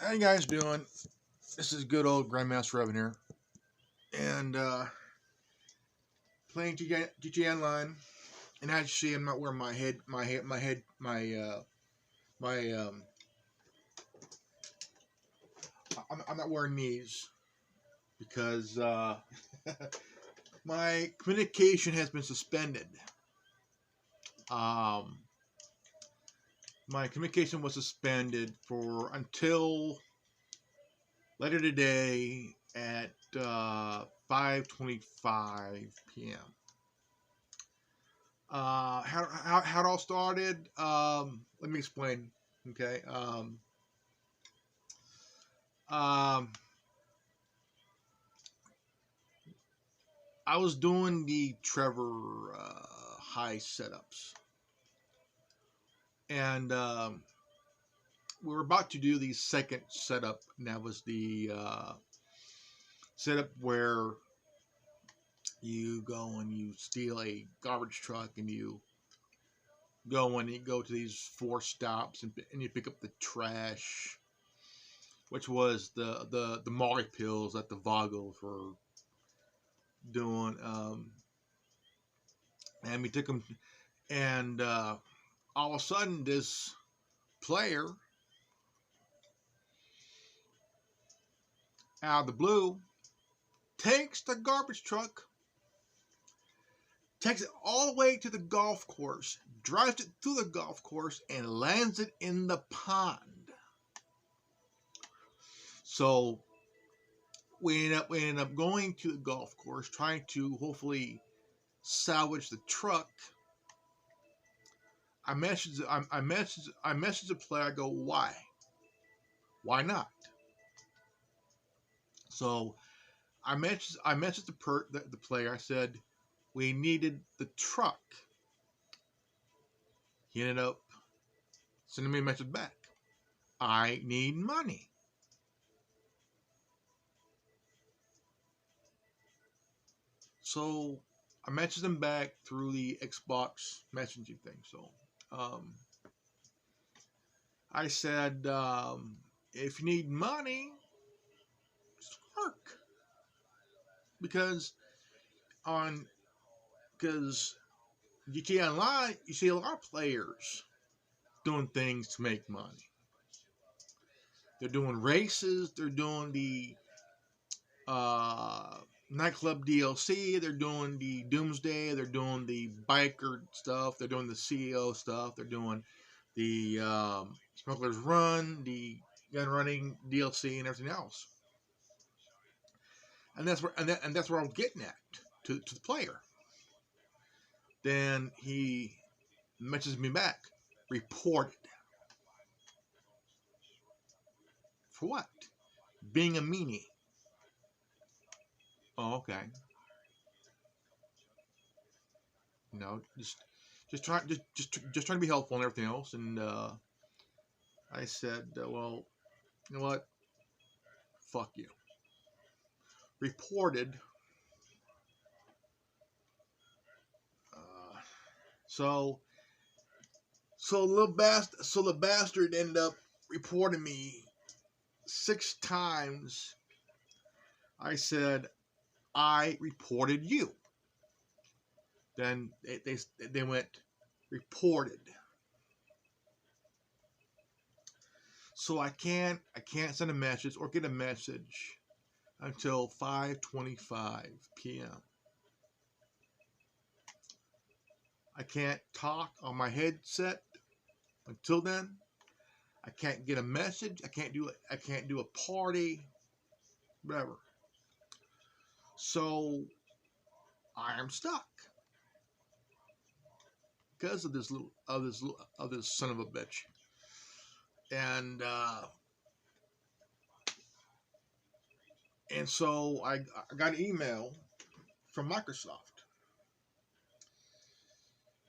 How you guys doing? This is good old Grandmaster Evan here, and playing GTA Online. And as you see, I'm not wearing my I'm not wearing these because my communication has been suspended. Um, my communication was suspended for until later today at 5:25 p.m. How it all started. Let me explain. Okay. Um, I was doing the Trevor high setups, and we were about to do the second setup, and that was the setup where you go and you steal a garbage truck, and you go to these four stops, and you pick up the trash, which was the Molly pills that the Vagos were doing. And we took them, and all of a sudden, this player out of the blue takes the garbage truck, takes it all the way to the golf course, drives it through the golf course, and lands it in the pond. So we ended up going to the golf course, trying to hopefully salvage the truck. I messaged the player. I go, why? Why not? So I messaged the player. I said we needed the truck. He ended up sending me a message back. I need money. So I messaged him back through the Xbox messaging thing. So um, I said, if you need money, just work. Because on because GTA Online, you see a lot of players doing things to make money. They're doing races. They're doing the uh, nightclub DLC. They're doing the Doomsday. They're doing the biker stuff. They're doing the CEO stuff. They're doing the Smuggler's Run, the gun running DLC, and everything else. And that's where I'm getting at to the player. Then he messages me back, reported. For what? Being a meanie. Oh, okay. You know, just trying to be helpful and everything else. And I said, well, you know what? Fuck you. Reported. Uh, so the bastard ended up reporting me 6 times. I said I reported you. Then they went reported. So I can't send a message or get a message until 5:25 p.m. I can't talk on my headset until then. I can't get a message. I can't do a party, whatever. So I am stuck because of this son of a bitch. And so I got an email from Microsoft,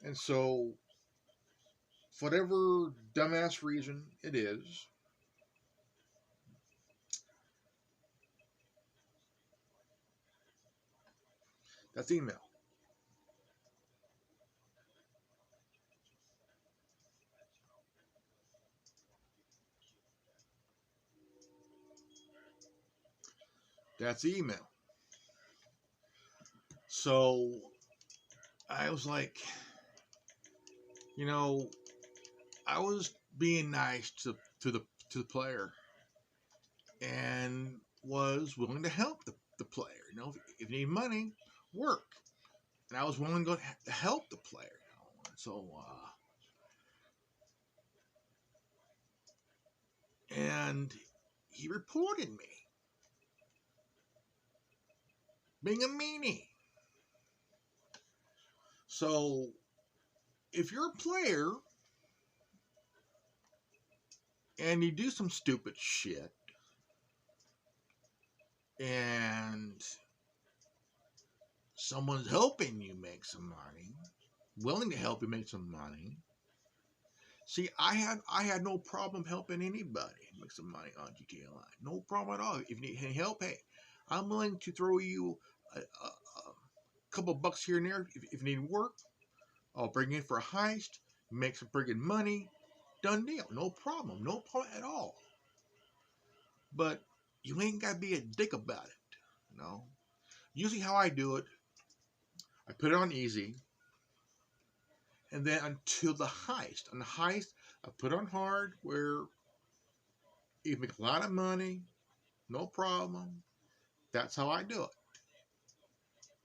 and so for whatever dumbass reason it is, that's the email. That's the email. So I was like, you know, I was being nice to the player and was willing to help the player. You know, if you need money, work. And I was willing to help the player. You know? And so, and he reported me being a meanie. So, if you're a player and you do some stupid shit and someone's helping you make some money, willing to help you make some money. See, I had no problem helping anybody make some money on GTA Online. No problem at all. If you need any help, hey, I'm willing to throw you a couple bucks here and there. If you need work, I'll bring you in for a heist, make some pretty good money. Done deal. No problem. No problem at all. But you ain't got to be a dick about it. You know? Usually how I do it, I put it on easy. And then until the heist. On the heist, I put it on hard where you make a lot of money, no problem. That's how I do it.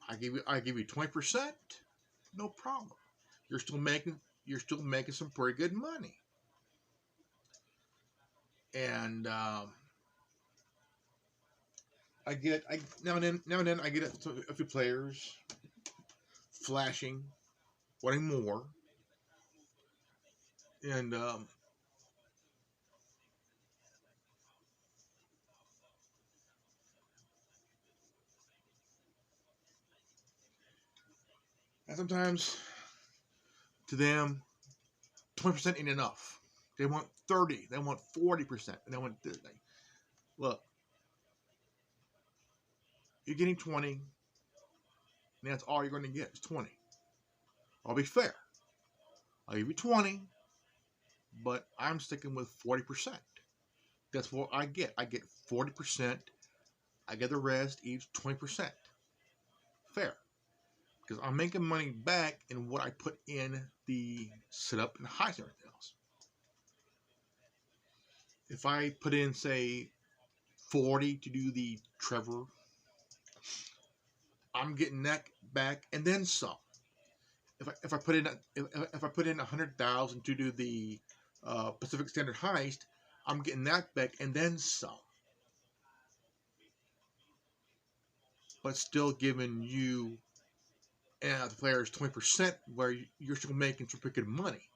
I give you 20%, no problem. You're still making some pretty good money. And I now and then I get a few players flashing, wanting more, and sometimes to them 20% ain't enough. They want 30, they want 40%, and they want this. Look, you're getting 20, and that's all you're going to get is 20. I'll be fair. I'll give you 20, but I'm sticking with 40%. That's what I get. I get 40%. I get the rest, each 20%. Fair. Because I'm making money back in what I put in the setup and heist and everything else. If I put in, say, 40 to do the Trevor, I'm getting that back and then some. If I put in if I put in 100,000 to do the Pacific Standard heist, I'm getting that back and then some. But still giving you and the players 20% where you're still making some pretty good money.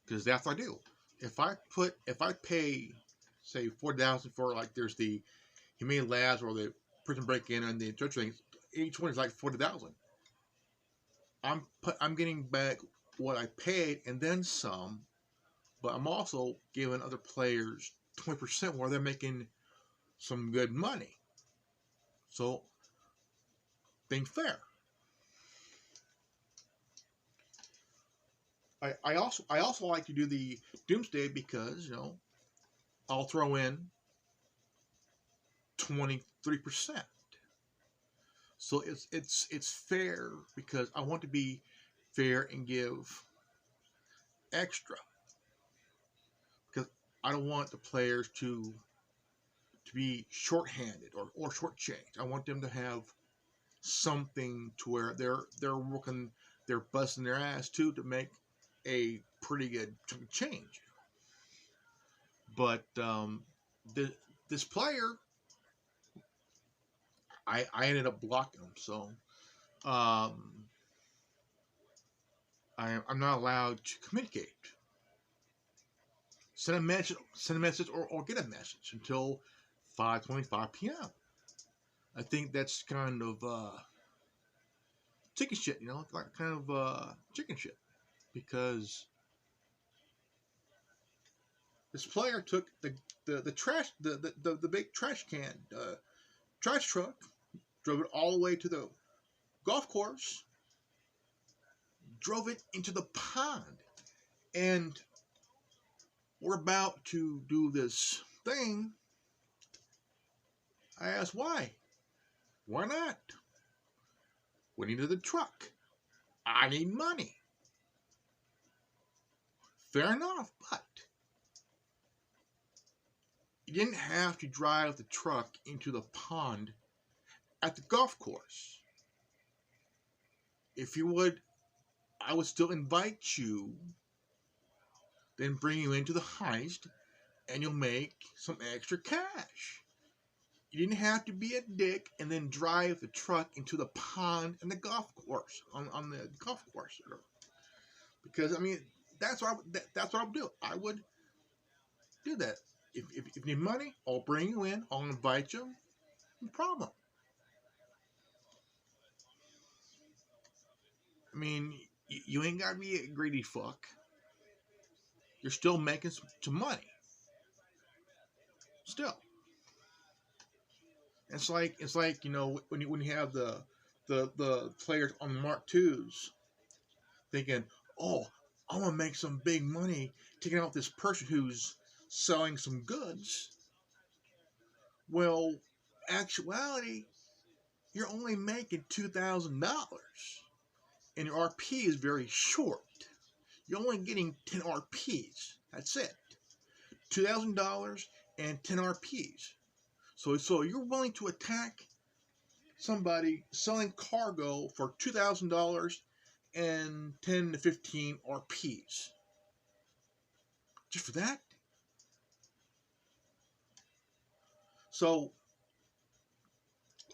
Because that's what I do. If I pay, say, 4,000 for, like, there's the Humane Labs or the Prison Break In and the church things, each one is like 40,000. I'm getting back what I paid and then some, but I'm also giving other players 20% where they're making some good money. So, being fair. I also like to do the Doomsday because, I'll throw in 23%. So it's fair because I want to be fair and give extra because I don't want the players to be shorthanded or shortchanged. I want them to have something to where they're working, they're busting their ass too to make a pretty good change. But this player, I ended up blocking him, so I'm not allowed to communicate, send a message, or get a message until 5:25 p.m. I think that's kind of chicken shit, like kind of chicken shit, because this player took the trash the big trash can trash truck, drove it all the way to the golf course, drove it into the pond, and we're about to do this thing. I asked why. Why not? We needed the truck. I need money. Fair enough, but you didn't have to drive the truck into the pond at the golf course. If you would, I would still invite you, then bring you into the heist, and you'll make some extra cash. You didn't have to be a dick and then drive the truck into the pond and the golf course on the golf course, because I mean that's what that's what I would do. I would do that. If you need money, I'll bring you in. I'll invite you. No problem. I mean, you ain't gotta be a greedy fuck. You're still making some money. Still, it's like when you have the players on the Mark Twos thinking, oh, I'm gonna make some big money taking out this person who's selling some goods. Well, actuality, you're only making $2,000, and your RP is very short. You're only getting 10 RPs. That's it. $2,000 and 10 RPs. So you're willing to attack somebody selling cargo for $2,000 and 10 to 15 RPs. Just for that? So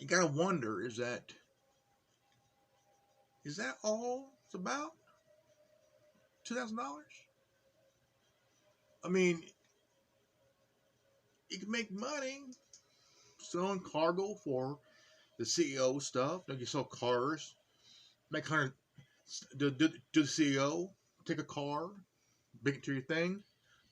you gotta wonder, is that all it's about? $2,000? I mean, you can make money selling cargo for the CEO stuff. Like you sell cars, make 100. Do the CEO take a car, bring it to your thing,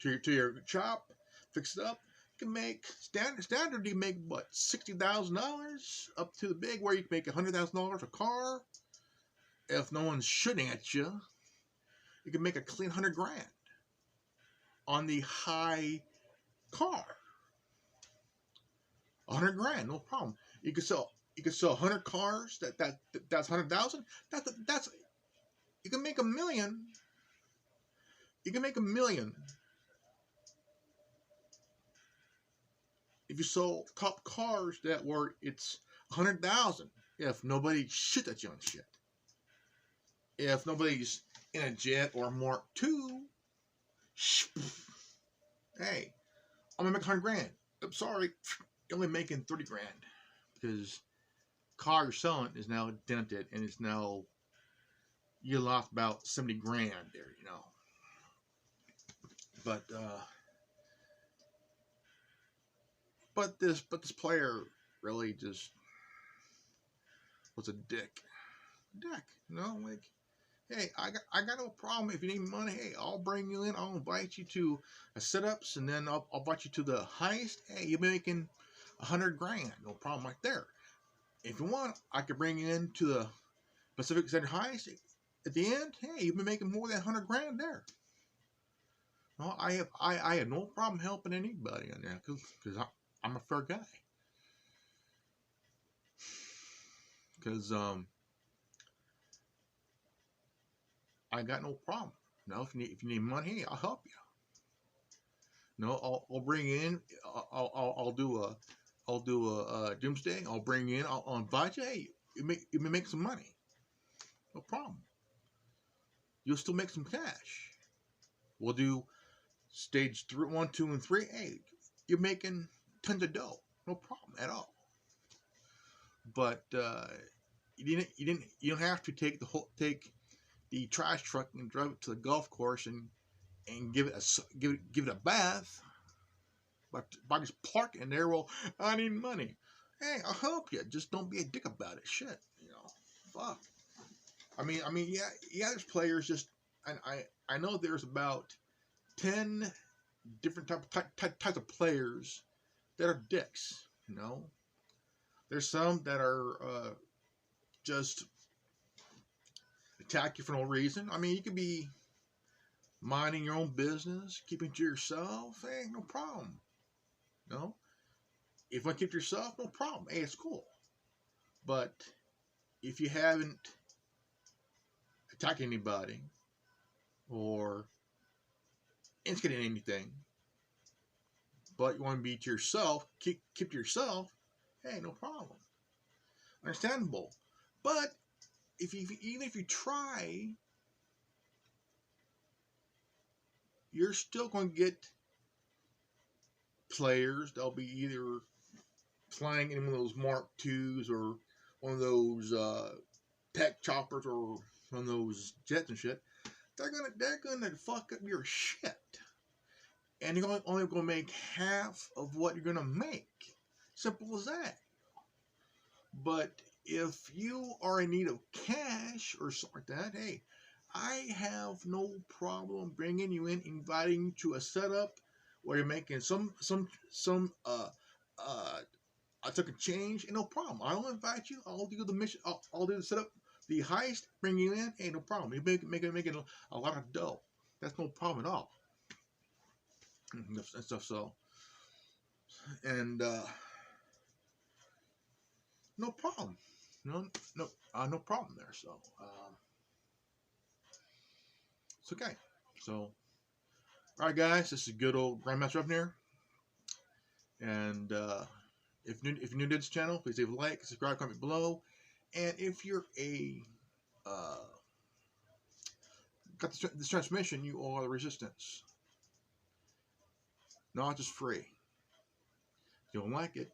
to your shop, fix it up? You can make standard. You make what, $60,000 up to the big where you can make $100,000 a car. If no one's shooting at you, you can make a clean $100,000 on the high car. $100,000, no problem. You can sell 100 cars. That's 100,000. That's you can make $1 million. You can make $1 million if you sold top cars that were it's 100,000. If nobody shit at you on shit. If nobody's in a jet or a Mark II, hey, I'm gonna make $100,000. I'm sorry, you're only making $30,000 because car you're selling is now dented and it's now you lost about $70,000 there, But this player really just was a dick. Like, hey, I got no problem if you need money. Hey, I'll bring you in. I'll invite you to a setups, and then I'll invite you to the heist. Hey, you're making $100,000. No problem right there. If you want, I could bring you into the Pacific Center heist. At the end, hey, you've been making more than $100,000 there. No, I have no problem helping anybody on that because I'm a fair guy. Because I got no problem. If you need money, hey, I'll help you. I'll bring in. I'll do a doomsday. I'll bring in. I'll invite you. Hey, you make some money. No problem. You'll still make some cash. We'll do stage 3, 1, 2, and 3. Hey, you're making tons of dough. No problem at all. But you don't have to take the trash truck and drive it to the golf course and give it a bath. But by just parking there, well, I need money. Hey, I'll help you. Just don't be a dick about it. Shit, fuck. I mean, yeah. There's players just, and I know there's about 10 different types of players that are dicks. There's some that are just attack you for no reason. I mean, you could be minding your own business, keeping to yourself, hey, no problem. No, if you want to keep to yourself, no problem. Hey, it's cool. But if you haven't attacked anybody or instigated anything, but you want to be to yourself, keep to yourself, hey, no problem. Understandable. But even if you try, you're still going to get players. They'll be either playing in one of those Mark IIs or one of those tech choppers or one of those jets and shit. They're gonna fuck up your shit, and you're only gonna make half of what you're gonna make. Simple as that. But if you are in need of cash or something like that, hey, I have no problem bringing you in, inviting you to a setup where you're making some I took a change, and no problem. I'll invite you. I'll do the mission. I'll do the setup, the heist, bring you in, ain't no problem. You making a lot of dough. That's no problem at all. And stuff. So, and no problem. No problem there. So, it's okay. So, all right, guys, this is good old Grandmaster up here, and if you're new to this channel, please leave a like, subscribe, comment below, and if you're a got this transmission, you are the resistance. Knowledge is free. If you don't like it,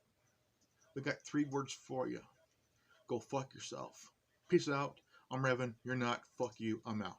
we got 3 words for you. Go fuck yourself. Peace out. I'm Revan. You're not. Fuck you. I'm out.